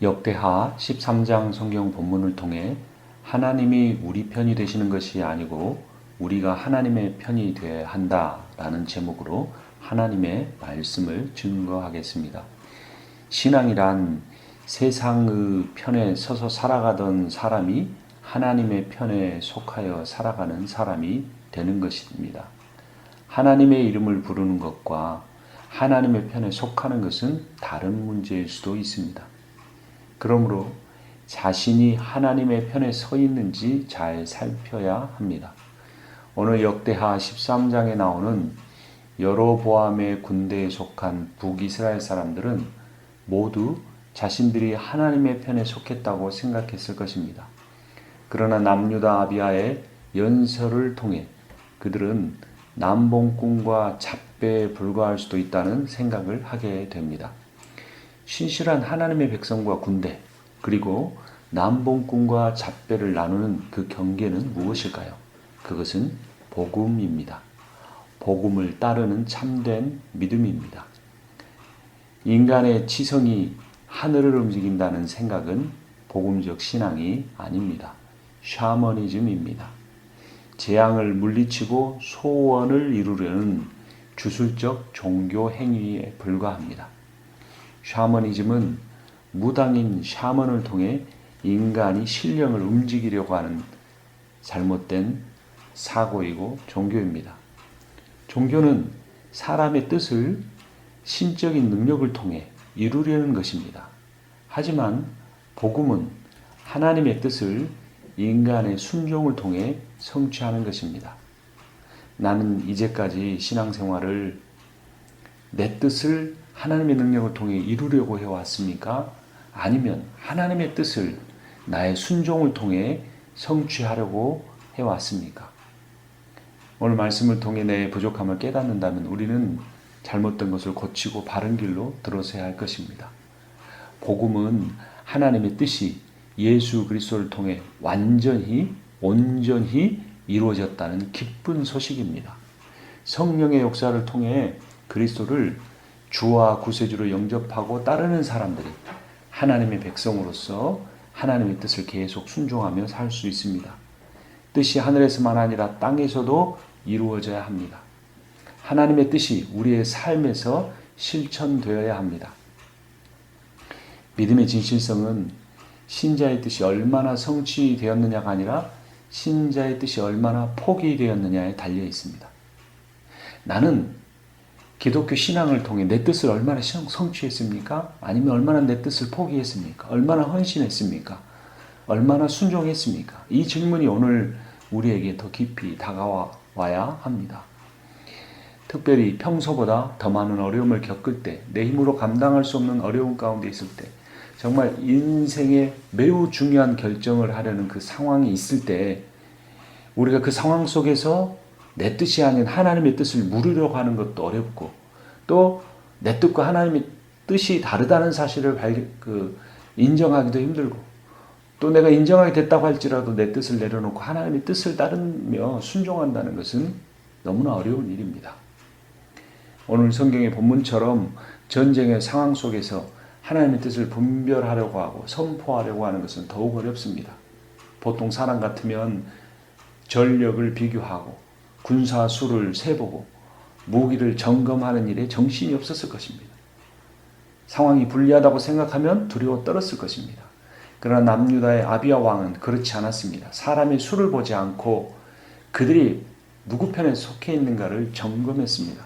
역대하 13장 성경 본문을 통해 하나님이 우리 편이 되시는 것이 아니고 우리가 하나님의 편이 되어야 한다라는 제목으로 하나님의 말씀을 증거하겠습니다. 신앙이란 세상의 편에 서서 살아가던 사람이 하나님의 편에 속하여 살아가는 사람이 되는 것입니다. 하나님의 이름을 부르는 것과 하나님의 편에 속하는 것은 다른 문제일 수도 있습니다. 그러므로 자신이 하나님의 편에 서 있는지 잘 살펴야 합니다. 오늘 역대하 13장에 나오는 여로보암의 군대에 속한 북이스라엘 사람들은 모두 자신들이 하나님의 편에 속했다고 생각했을 것입니다. 그러나 남유다 아비야의 연설을 통해 그들은 남봉꾼과 잡배에 불과할 수도 있다는 생각을 하게 됩니다. 신실한 하나님의 백성과 군대, 그리고 남봉꾼과 잡배를 나누는 그 경계는 무엇일까요? 그것은 복음입니다. 복음을 따르는 참된 믿음입니다. 인간의 지성이 하늘을 움직인다는 생각은 복음적 신앙이 아닙니다. 샤머니즘입니다. 재앙을 물리치고 소원을 이루려는 주술적 종교 행위에 불과합니다. 샤머니즘은 무당인 샤먼을 통해 인간이 신령을 움직이려고 하는 잘못된 사고이고 종교입니다. 종교는 사람의 뜻을 신적인 능력을 통해 이루려는 것입니다. 하지만 복음은 하나님의 뜻을 인간의 순종을 통해 성취하는 것입니다. 나는 이제까지 신앙생활을 내 뜻을 하나님의 능력을 통해 이루려고 해왔습니까? 아니면 하나님의 뜻을 나의 순종을 통해 성취하려고 해왔습니까? 오늘 말씀을 통해 내 부족함을 깨닫는다면 우리는 잘못된 것을 고치고 바른 길로 들어서야 할 것입니다. 복음은 하나님의 뜻이 예수 그리스도를 통해 완전히 온전히 이루어졌다는 기쁜 소식입니다. 성령의 역사를 통해 그리스도를 주와 구세주로 영접하고 따르는 사람들이 하나님의 백성으로서 하나님의 뜻을 계속 순종하며 살 수 있습니다. 뜻이 하늘에서만 아니라 땅에서도 이루어져야 합니다. 하나님의 뜻이 우리의 삶에서 실천되어야 합니다. 믿음의 진실성은 신자의 뜻이 얼마나 성취되었느냐가 아니라 신자의 뜻이 얼마나 포기되었느냐에 달려 있습니다. 나는 기독교 신앙을 통해 내 뜻을 얼마나 성취했습니까? 아니면 얼마나 내 뜻을 포기했습니까? 얼마나 헌신했습니까? 얼마나 순종했습니까? 이 질문이 오늘 우리에게 더 깊이 다가와야 합니다. 특별히 평소보다 더 많은 어려움을 겪을 때, 내 힘으로 감당할 수 없는 어려움 가운데 있을 때, 정말 인생에 매우 중요한 결정을 하려는 그 상황이 있을 때 우리가 그 상황 속에서 내 뜻이 아닌 하나님의 뜻을 물으려고 하는 것도 어렵고 또 내 뜻과 하나님의 뜻이 다르다는 사실을 인정하기도 힘들고 또 내가 인정하게 됐다고 할지라도 내 뜻을 내려놓고 하나님의 뜻을 따르며 순종한다는 것은 너무나 어려운 일입니다. 오늘 성경의 본문처럼 전쟁의 상황 속에서 하나님의 뜻을 분별하려고 하고 선포하려고 하는 것은 더욱 어렵습니다. 보통 사람 같으면 전력을 비교하고 군사 수를 세보고 무기를 점검하는 일에 정신이 없었을 것입니다. 상황이 불리하다고 생각하면 두려워 떨었을 것입니다. 그러나 남유다의 아비야 왕은 그렇지 않았습니다. 사람의 수를 보지 않고 그들이 누구 편에 속해 있는가를 점검했습니다.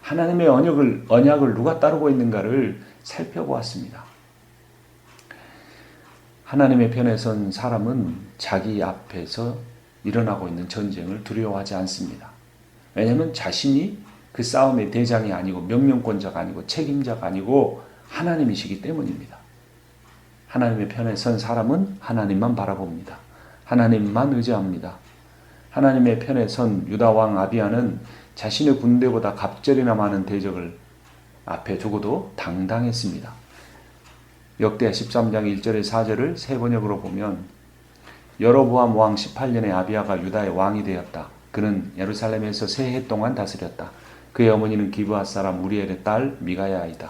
하나님의 언약을 누가 따르고 있는가를 살펴보았습니다. 하나님의 편에 선 사람은 자기 앞에서 일어나고 있는 전쟁을 두려워하지 않습니다. 왜냐하면 자신이 그 싸움의 대장이 아니고 명령권자가 아니고 책임자가 아니고 하나님이시기 때문입니다. 하나님의 편에 선 사람은 하나님만 바라봅니다. 하나님만 의지합니다. 하나님의 편에 선 유다 왕 아비야는 자신의 군대보다 갑절이나 많은 대적을 앞에 두고도 당당했습니다. 역대하 13장 1절에 4절을 새 번역으로 보면 여로보암 왕 18년에 아비야가 유다의 왕이 되었다. 그는 예루살렘에서 세 해 동안 다스렸다. 그의 어머니는 기브앗 사람 우리엘의 딸 미가야이다.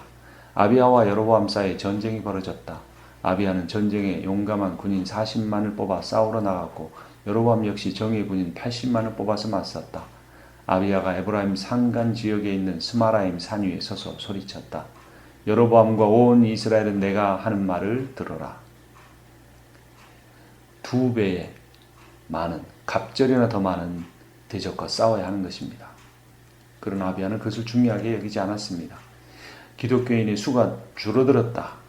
아비야와 여로보암 사이에 전쟁이 벌어졌다. 아비야는 전쟁에 용감한 군인 40만을 뽑아 싸우러 나갔고 여로보암 역시 정예 군인 80만을 뽑아서 맞섰다. 아비야가 에브라임 산간 지역에 있는 스마라임 산 위에 서서 소리쳤다. 여로보암과 온 이스라엘은 내가 하는 말을 들어라. 2배의 많은, 갑절이나 더 많은 대적과 싸워야 하는 것입니다. 그러나 아비야는 그것을 중요하게 여기지 않았습니다. 기독교인의 수가 줄어들었다,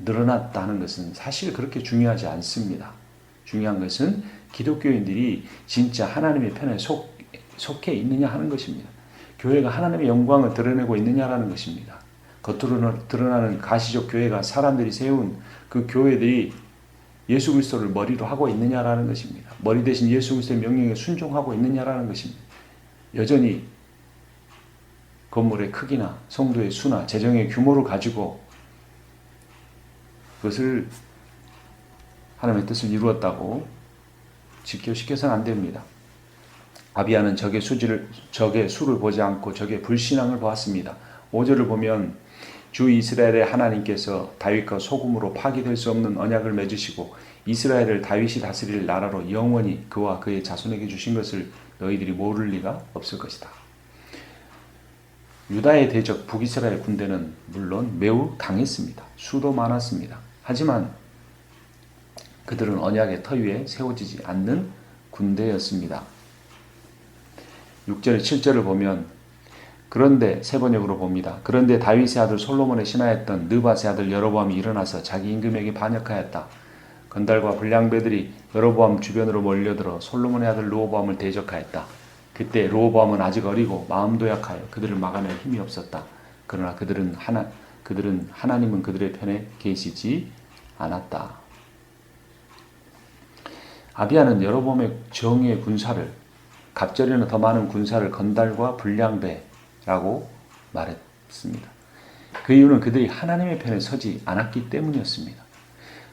늘어났다 하는 것은 사실 그렇게 중요하지 않습니다. 중요한 것은 기독교인들이 진짜 하나님의 편에 속해 있느냐 하는 것입니다. 교회가 하나님의 영광을 드러내고 있느냐라는 것입니다. 겉으로 드러나는 가시적 교회가 사람들이 세운 그 교회들이 예수 그리스도를 머리로 하고 있느냐라는 것입니다. 머리 대신 예수 그리스도의 명령에 순종하고 있느냐라는 것입니다. 여전히 건물의 크기나 성도의 수나 재정의 규모를 가지고 그것을 하나님의 뜻을 이루었다고 직결시켜서는 안 됩니다. 아비야는 적의 수를 보지 않고 적의 불신앙을 보았습니다. 5절을 보면 주 이스라엘의 하나님께서 다윗과 소금으로 파기될 수 없는 언약을 맺으시고 이스라엘을 다윗이 다스릴 나라로 영원히 그와 그의 자손에게 주신 것을 너희들이 모를 리가 없을 것이다. 유다의 대적 북이스라엘 군대는 물론 매우 강했습니다. 수도 많았습니다. 하지만 그들은 언약의 터 위에 세워지지 않는 군대였습니다. 6절, 7절을 보면 그런데 세 번역으로 봅니다. 그런데 다윗의 아들 솔로몬의 신하였던 느밧의 아들 여로보암이 일어나서 자기 임금에게 반역하였다. 건달과 불량배들이 여로보암 주변으로 몰려들어 솔로몬의 아들 르호보암을 대적하였다. 그때 르호보암은 아직 어리고 마음도 약하여 그들을 막아낼 힘이 없었다. 그러나 하나님은 그들의 편에 계시지 않았다. 아비야는 여로보암의 정예 군사를, 갑절이나 더 많은 군사를 건달과 불량배라고 말했습니다. 그 이유는 그들이 하나님의 편에 서지 않았기 때문이었습니다.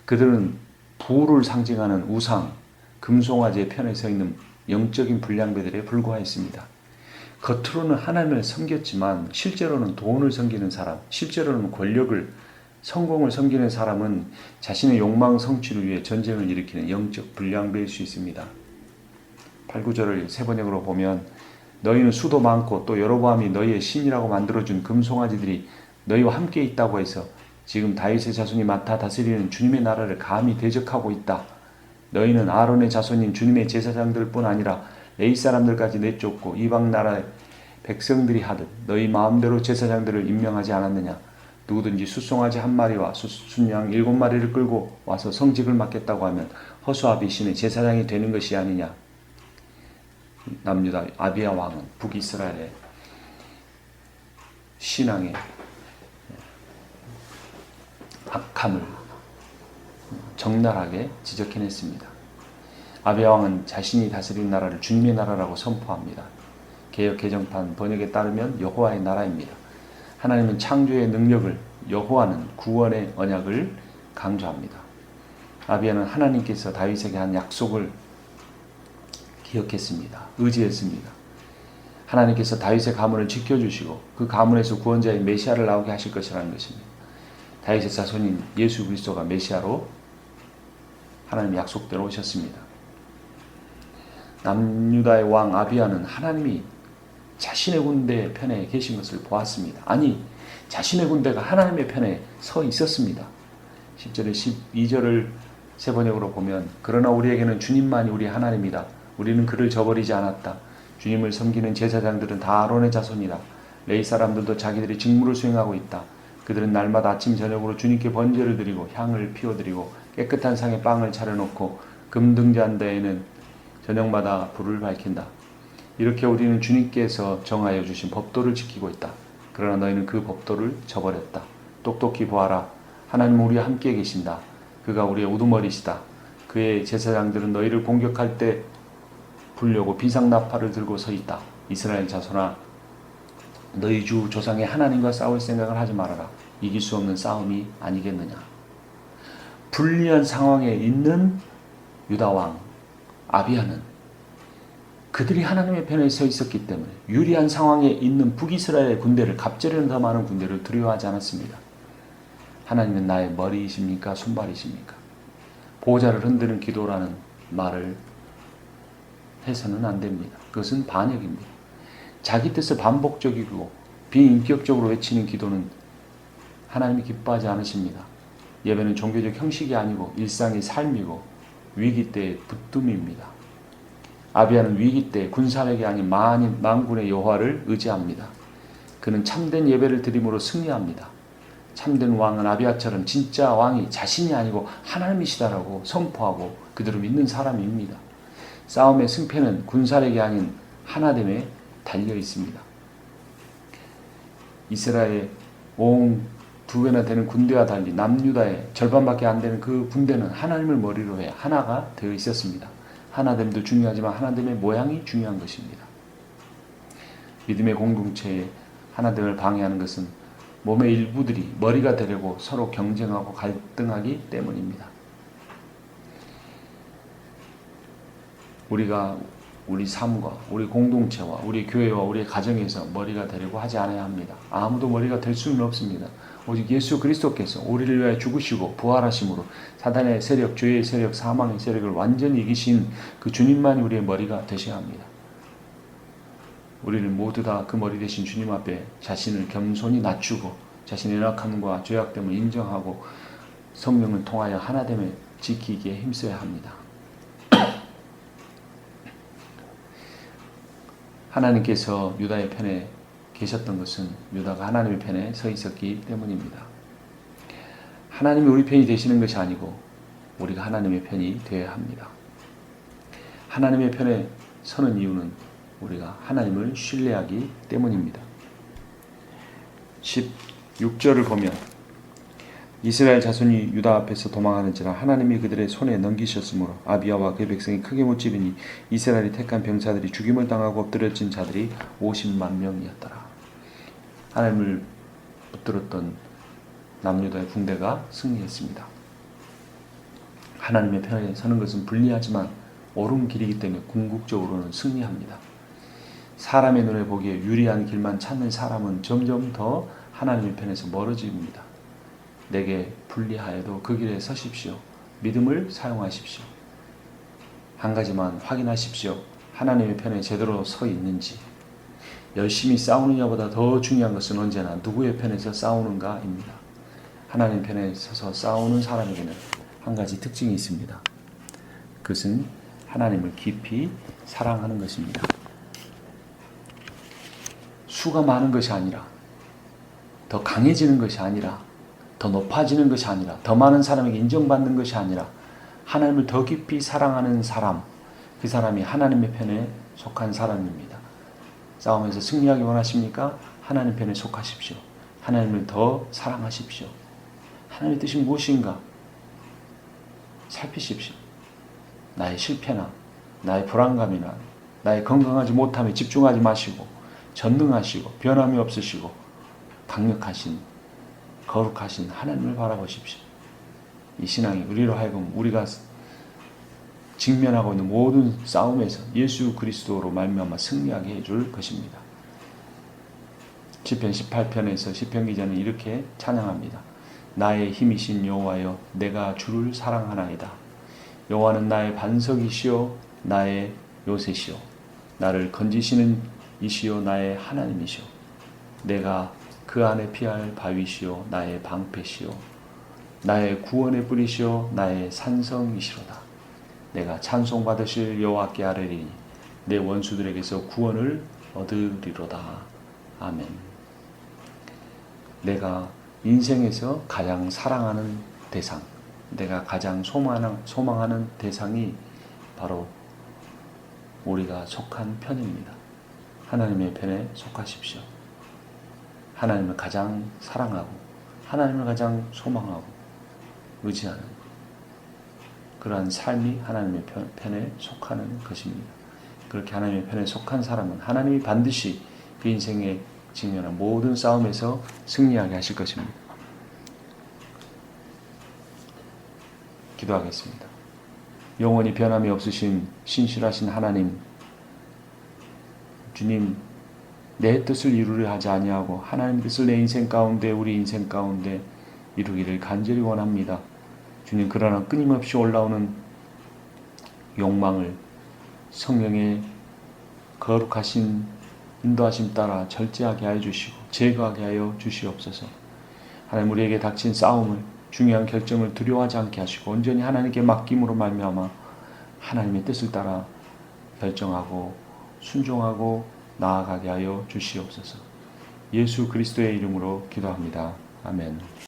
그들은 부를 상징하는 우상, 금송아지의 편에 서 있는 영적인 불량배들에 불과했습니다. 겉으로는 하나님을 섬겼지만 실제로는 돈을 섬기는 사람, 실제로는 권력을, 성공을 섬기는 사람은 자신의 욕망 성취를 위해 전쟁을 일으키는 영적 불량배일 수 있습니다. 8, 9절을 세 번역으로 보면 너희는 수도 많고 또 여로보암이 너희의 신이라고 만들어준 금송아지들이 너희와 함께 있다고 해서 지금 다윗의 자손이 맡아 다스리는 주님의 나라를 감히 대적하고 있다. 너희는 아론의 자손인 주님의 제사장들뿐 아니라 레위 사람들까지 내쫓고 이방 나라의 백성들이 하듯 너희 마음대로 제사장들을 임명하지 않았느냐. 누구든지 숫송아지 1마리와 순양 7마리를 끌고 와서 성직을 맡겠다고 하면 허수아비 신의 제사장이 되는 것이 아니냐. 남유다 아비야 왕은 북이스라엘의 신앙의 악함을 적나라하게 지적해냈습니다. 아비야 왕은 자신이 다스린 나라를 주님의 나라라고 선포합니다. 개역 개정판 번역에 따르면 여호와의 나라입니다. 하나님은 창조의 능력을, 여호와는 구원의 언약을 강조합니다. 아비야는 하나님께서 다윗에게 한 약속을 기억했습니다. 의지했습니다. 하나님께서 다윗의 가문을 지켜주시고 그 가문에서 구원자의 메시아를 나오게 하실 것이라는 것입니다. 다윗의 자손인 예수 그리스도가 메시아로 하나님 약속대로 오셨습니다. 남유다의 왕 아비야는 하나님이 자신의 군대 편에 계신 것을 보았습니다. 아니, 자신의 군대가 하나님의 편에 서 있었습니다. 10절에 12절을 세 번역으로 보면 그러나 우리에게는 주님만이 우리 하나님이다. 우리는 그를 저버리지 않았다. 주님을 섬기는 제사장들은 다 아론의 자손이다. 레위 사람들도 자기들의 직무를 수행하고 있다. 그들은 날마다 아침 저녁으로 주님께 번제를 드리고 향을 피워드리고 깨끗한 상에 빵을 차려놓고 금등잔대에는 저녁마다 불을 밝힌다. 이렇게 우리는 주님께서 정하여 주신 법도를 지키고 있다. 그러나 너희는 그 법도를 저버렸다. 똑똑히 보아라. 하나님은 우리와 함께 계신다. 그가 우리의 우두머리시다. 그의 제사장들은 너희를 공격할 때 불려고 비상나팔을 들고 서 있다. 이스라엘 자손아, 너희 주 조상의 하나님과 싸울 생각을 하지 말아라. 이길 수 없는 싸움이 아니겠느냐. 불리한 상황에 있는 유다왕 아비야는 그들이 하나님의 편에 서 있었기 때문에 유리한 상황에 있는 북이스라엘 군대를, 갑절이나 더 많은 군대를 두려워하지 않았습니다. 하나님은 나의 머리이십니까? 손발이십니까? 보호자를 흔드는 기도라는 말을 해서는 안 됩니다. 그것은 반역입니다. 자기 뜻을 반복적이고 비인격적으로 외치는 기도는 하나님이 기뻐하지 않으십니다. 예배는 종교적 형식이 아니고 일상의 삶이고 위기 때의 붙듦입니다. 아비야는 위기 때 군사력이 아닌 만군의 여호와를 의지합니다. 그는 참된 예배를 드림으로 승리합니다. 참된 왕은 아비야처럼 진짜 왕이 자신이 아니고 하나님이시다라고 선포하고 그대로 믿는 사람입니다. 싸움의 승패는 군사력이 아닌 하나됨에 달려 있습니다. 이스라엘의 온 2배나 되는 군대와 달리 남유다의 절반밖에 안 되는 그 군대는 하나님을 머리로 해 하나가 되어 있었습니다. 하나됨도 중요하지만 하나됨의 모양이 중요한 것입니다. 믿음의 공동체의 하나됨을 방해하는 것은 몸의 일부들이 머리가 되려고 서로 경쟁하고 갈등하기 때문입니다. 우리가 우리 삶과 우리 공동체와 우리 교회와 우리 가정에서 머리가 되려고 하지 않아야 합니다. 아무도 머리가 될 수는 없습니다. 오직 예수 그리스도께서 우리를 위하여 죽으시고 부활하심으로 사단의 세력, 죄의 세력, 사망의 세력을 완전히 이기신 그 주님만이 우리의 머리가 되셔야 합니다. 우리는 모두 다 그 머리 되신 주님 앞에 자신을 겸손히 낮추고 자신의 연약함과 죄악됨을 인정하고 성령을 통하여 하나됨을 지키기에 힘써야 합니다. 하나님께서 유다의 편에 계셨던 것은 유다가 하나님의 편에 서 있었기 때문입니다. 하나님이 우리 편이 되시는 것이 아니고 우리가 하나님의 편이 되어야 합니다. 하나님의 편에 서는 이유는 우리가 하나님을 신뢰하기 때문입니다. 16절을 보면 이스라엘 자손이 유다 앞에서 도망하는지라 하나님이 그들의 손에 넘기셨으므로 아비야와 그의 백성이 크게 못 지르니 이스라엘이 택한 병사들이 죽임을 당하고 엎드려진 자들이 50만 명이었더라. 하나님을 붙들었던 남유다의 군대가 승리했습니다. 하나님의 편에 서는 것은 불리하지만 옳은 길이기 때문에 궁극적으로는 승리합니다. 사람의 눈에 보기에 유리한 길만 찾는 사람은 점점 더 하나님의 편에서 멀어집니다. 내게 불리하여도 그 길에 서십시오. 믿음을 사용하십시오. 한 가지만 확인하십시오. 하나님의 편에 제대로 서 있는지. 열심히 싸우느냐보다 더 중요한 것은 언제나 누구의 편에서 싸우는가입니다. 하나님 편에 서서 싸우는 사람에게는 한 가지 특징이 있습니다. 그것은 하나님을 깊이 사랑하는 것입니다. 수가 많은 것이 아니라 더 강해지는 것이 아니라 더 높아지는 것이 아니라 더 많은 사람에게 인정받는 것이 아니라 하나님을 더 깊이 사랑하는 사람, 그 사람이 하나님의 편에 속한 사람입니다. 싸움에서 승리하기 원하십니까? 하나님 편에 속하십시오. 하나님을 더 사랑하십시오. 하나님의 뜻이 무엇인가? 살피십시오. 나의 실패나 나의 불안감이나 나의 건강하지 못함에 집중하지 마시고 전능하시고 변함이 없으시고 강력하신 거룩하신 하나님을 바라보십시오. 이 신앙이 우리로 하여금 우리가 직면하고 있는 모든 싸움에서 예수 그리스도로 말미암아 승리하게 해줄 것입니다. 시편 18편에서 시편 기자는 이렇게 찬양합니다. 나의 힘이신 여호와여 내가 주를 사랑하나이다. 여호와는 나의 반석이시요 나의 요새시요 나를 건지시는 이시요 나의 하나님이시요 내가 그 안에 피할 바위시요 나의 방패시요 나의 구원의 뿌리시요 나의 산성이시로다. 내가 찬송받으실 여호와께 아뢰리니 내 원수들에게서 구원을 얻으리로다. 아멘. 내가 인생에서 가장 사랑하는 대상, 내가 가장 소망하는 대상이 바로 우리가 속한 편입니다. 하나님의 편에 속하십시오. 하나님을 가장 사랑하고 하나님을 가장 소망하고 의지하는 그러한 삶이 하나님의 편에 속하는 것입니다. 그렇게 하나님의 편에 속한 사람은 하나님이 반드시 그 인생에 직면한 모든 싸움에서 승리하게 하실 것입니다. 기도하겠습니다. 영원히 변함이 없으신 신실하신 하나님, 주님, 내 뜻을 이루려 하지 아니하고 하나님 뜻을 내 인생 가운데 우리 인생 가운데 이루기를 간절히 원합니다. 주님, 그러나 끊임없이 올라오는 욕망을 성령의 거룩하신 인도하심 따라 절제하게 하여 주시고 제거하게 하여 주시옵소서. 하나님, 우리에게 닥친 싸움을, 중요한 결정을 두려워하지 않게 하시고 온전히 하나님께 맡김으로 말미암아 하나님의 뜻을 따라 결정하고 순종하고 나아가게 하여 주시옵소서. 예수 그리스도의 이름으로 기도합니다. 아멘.